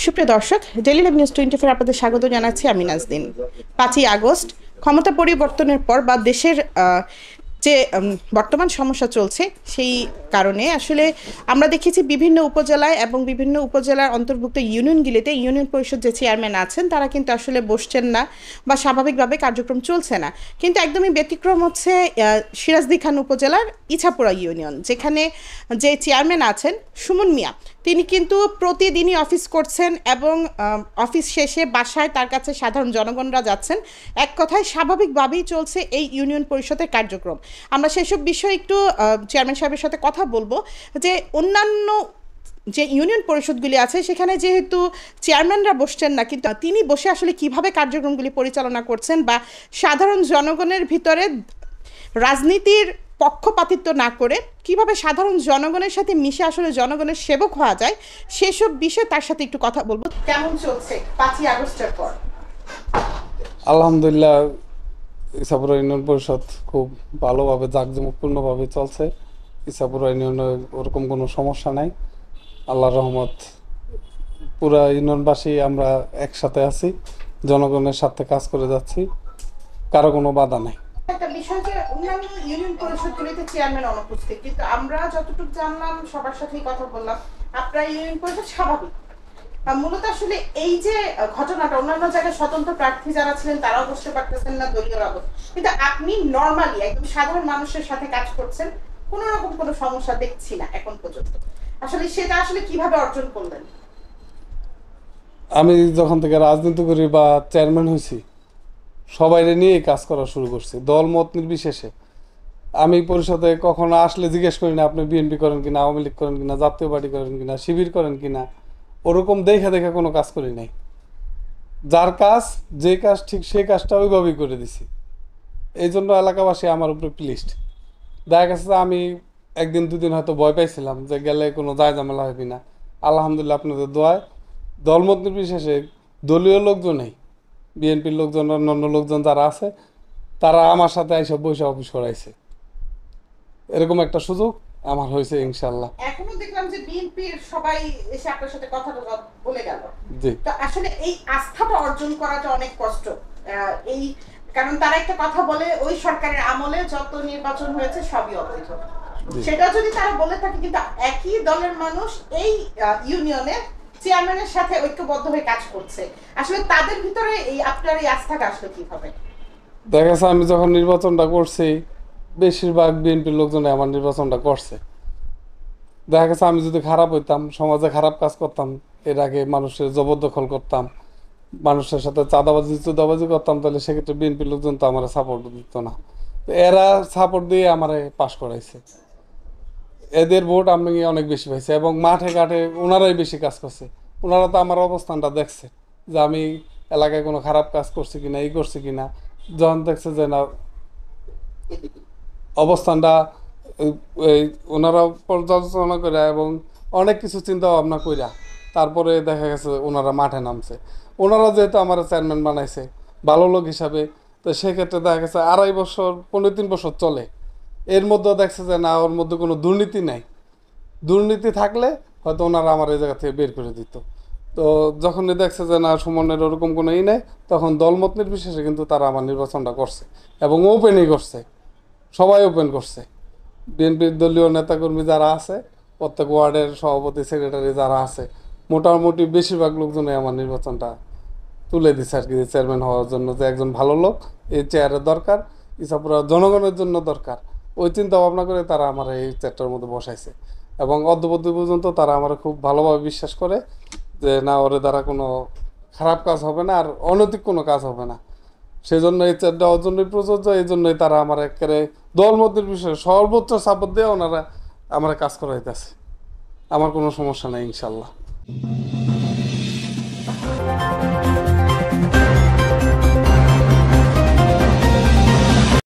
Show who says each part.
Speaker 1: সুপ্রিয় দর্শক, daily live news 24 আপনাদের স্বাগত জানাচ্ছি আমি নাজদিন। 5ই আগস্ট ক্ষমতা পরিবর্তনের পর বা দেশের যে বর্তমান সমস্যা চলছে সেই কারণে আসলে আমরা দেখেছি বিভিন্ন উপজেলায় এবং বিভিন্ন উপজেলার অন্তর্ভুক্ত ইউনিয়নগুলিতে ইউনিয়ন পরিষদ যে চেয়ারম্যান আছেন তারা কিন্তু আসলে বসছেন না বা স্বাভাবিকভাবে কার্যক্রম চলছে না। কিন্তু একদমই ব্যতিক্রম হচ্ছে সিরাজদি খান উপজেলার ইছাপুরা ইউনিয়ন, যেখানে যে চেয়ারম্যান আছেন সুমন মিয়া, তিনি কিন্তু প্রতিদিনই অফিস করছেন এবং অফিস শেষে বাসায় তার কাছে সাধারণ জনগণরা যাচ্ছেন। এক কথায় স্বাভাবিকভাবেই চলছে এই ইউনিয়ন পরিষদের কার্যক্রম। আমরা সেসব বিষয়ে একটু চেয়ারম্যান সাহেবের সাথে কথা বলবো যে অন্যান্য যে ইউনিয়ন পরিষদগুলি আছে সেখানে যেহেতু চেয়ারম্যানরা বসছেন না, কিন্তু তিনি বসে আসলে কিভাবে কার্যক্রমগুলি পরিচালনা করছেন বা সাধারণ জনগণের ভিতরে রাজনীতির পক্ষপাতিত্ব না করে কিভাবে সাধারণ জনগণের সাথে মিশে আসলে জনগণের সেবক হওয়া যায় সেসব বিষয়ে তার সাথে একটু কথা বলবো। কেমন চলছে 5ই আগস্টের পর?
Speaker 2: আলহামদুলিল্লাহ, ইছাপুরা ইউনিয়ন পরিষদ খুব ভালোভাবে জাঁকজমকপূর্ণভাবে চলছে। ইছাপুরা ইউনিয়নে ওরকম কোনো সমস্যা নাই, আল্লাহর রহমত। পুরা ইউনিয়নবাসী আমরা একসাথে আছি, জনগণের সাথে কাজ করে যাচ্ছি, কারো কোনো বাধা নাই।
Speaker 1: একটা বিষয় যে অন্যান্য ইউনিয়ন পরিষদগুলিতে চেয়ারম্যান অনুপস্থিত, কিন্তু আমরা যতটুকু জানলাম সবার সাথেই কথা বললাম আপনার ইউনিয়ন পরিষদ স্বাভাবিক। মূলত আসলে এই যে ঘটনাটা, অন্যান্য জায়গায় স্বতন্ত্র প্রার্থী যারা ছিলেন তারাও বসতে পারতেছেন না দলীয় রাবত, কিন্তু আপনি নর্মালি একদম সাধারণ মানুষের সাথে কাজ করছেন, কোনো রকম কোনো সমস্যা দেখছি না এখন পর্যন্ত। আসলে সেটা আসলে কিভাবে অর্জন করলেন?
Speaker 2: আমি যখন থেকে রাজনীতি করি বা চেয়ারম্যান হয়েছি, সবাইরে নিয়েই কাজ করা শুরু করছি, দল মত নির্বিশেষে। আমি পরিষদে কখনো আসলে জিজ্ঞেস করি না আপনি বিএনপি করেন কিনা, আওয়ামী লীগ করেন কিনা, জাতীয় পার্টি করেন কিনা, শিবির করেন কিনা। ওরকম দেখে দেখে কোনো কাজ করি নাই। যার কাজ, যে কাজ ঠিক সেই কাজটা ওইভাবেই করে দিছি। এই জন্য এলাকাবাসী আমার উপরে প্লিজড। দেখা গেছে যে আমি একদিন দুদিন হয়তো ভয় পাইছিলাম যে গেলে কোনো যায় ঝামেলা হবে না। আলহামদুলিল্লাহ, আপনাদের দোয়ায় দলমত নির্বিশেষে দলীয় লোকজনেই, বিএনপির লোকজন, অন্যান্য লোকজন যারা আছে, তারা আমার সাথে এইসব বসে অফিস করাইছে। এরকম একটা সুযোগ আমার হয়েছে ইনশাল্লাহ।
Speaker 1: এখনো দেখলাম যে বিএনপির সবাই এসে আপনার সাথে কথা বলে গেল।
Speaker 2: জি,
Speaker 1: তো আসলে এই আস্থাটা অর্জন করাটা অনেক কষ্ট। এই কারণ তারা একটা কথা বলে, ওই সরকারের আমলে যত নির্বাচন হয়েছে সবই অবৈধ। সেটা যদি তারা বলে থাকে, কিন্তু একই দলের মানুষ এই ইউনিয়নে চেয়ারম্যানের সাথে ঐক্যবদ্ধ হয়ে কাজ করছে, আসলে তাদের ভিতরে এই আপনার এই আস্থাটা আসলে কিভাবে?
Speaker 2: দেখা গেছে আমি যখন নির্বাচনটা করছি, বেশিরভাগ বিএনপির লোকজনে আমার নির্বাচনটা করছে। দেখা গেছে আমি যদি খারাপ হইতাম, সমাজে খারাপ কাজ করতাম, এর আগে মানুষের জবরদখল করতাম, মানুষের সাথে চাঁদাবাজি করতাম, তাহলে সেক্ষেত্রে বিএনপির লোকজন তো আমার সাপোর্ট দিত না। তো এরা সাপোর্ট দিয়ে আমারে পাশ করাইছে। এদের ভোট আমি অনেক বেশি পাইছি এবং মাঠে ঘাটে ওনারাই বেশি কাজ করছে। ওনারা তো আমার অবস্থানটা দেখছে যে আমি এলাকায় কোনো খারাপ কাজ করছি কিনা, এই করছি কিনা। যখন দেখছে যে না, অবস্থানটা এই ওনারা পর্যালোচনা করে এবং অনেক কিছু চিন্তা ভাবনা কইরা তারপরে দেখা গেছে ওনারা মাঠে নামছে। ওনারা যেহেতু আমার চেয়ারম্যান বানাইছে ভালো লোক হিসাবে, তো সেক্ষেত্রে দেখা গেছে 2.5 বছর 15-3 বছর চলে। এর মধ্যে দেখছে যে না, ওর মধ্যে কোনো দুর্নীতি নাই। দুর্নীতি থাকলে হয়তো ওনারা আমার এই জায়গা থেকে বের করে দিত। তো যখনই দেখছে যে না, সুমনের ওরকম কোনো নেই, তখন দলমত নির্বিশেষে কিন্তু তারা আমার নির্বাচনটা করছে এবং ওপেনই করছে, সবাই ওপেন করছে। বিএনপির দলীয় নেতাকর্মী যারা আছে, প্রত্যেক ওয়ার্ডের সভাপতি সেক্রেটারি যারা আছে, মোটামুটি বেশিরভাগ লোকজনই আমার নির্বাচনটা তুলে দিচ্ছে আর কি, চেয়ারম্যান হওয়ার জন্য যে একজন ভালো লোক এই চেয়ারের দরকার, ইছাপুরা জনগণের জন্য দরকার। ওই চিন্তা ভাবনা করে তারা আমার এই চেয়ারটার মধ্যে বসাইছে এবং অদ্যবধি পর্যন্ত তারা আমার খুব ভালোভাবে বিশ্বাস করে যে না, ওর দ্বারা কোনো খারাপ কাজ হবে না আর অনৈতিক কোনো কাজ হবে না। সেই জন্য এই চেয়ারটা ওর জন্যই প্রযোজ্য। এই জন্যই তারা আমার একেবারে দলমতের বিষয়ে সর্বোচ্চ সাপোর্ট দিয়ে ওনারা আমার কাজ করাইতেছে। আমার কোনো সমস্যা নেই ইনশাল্লাহ।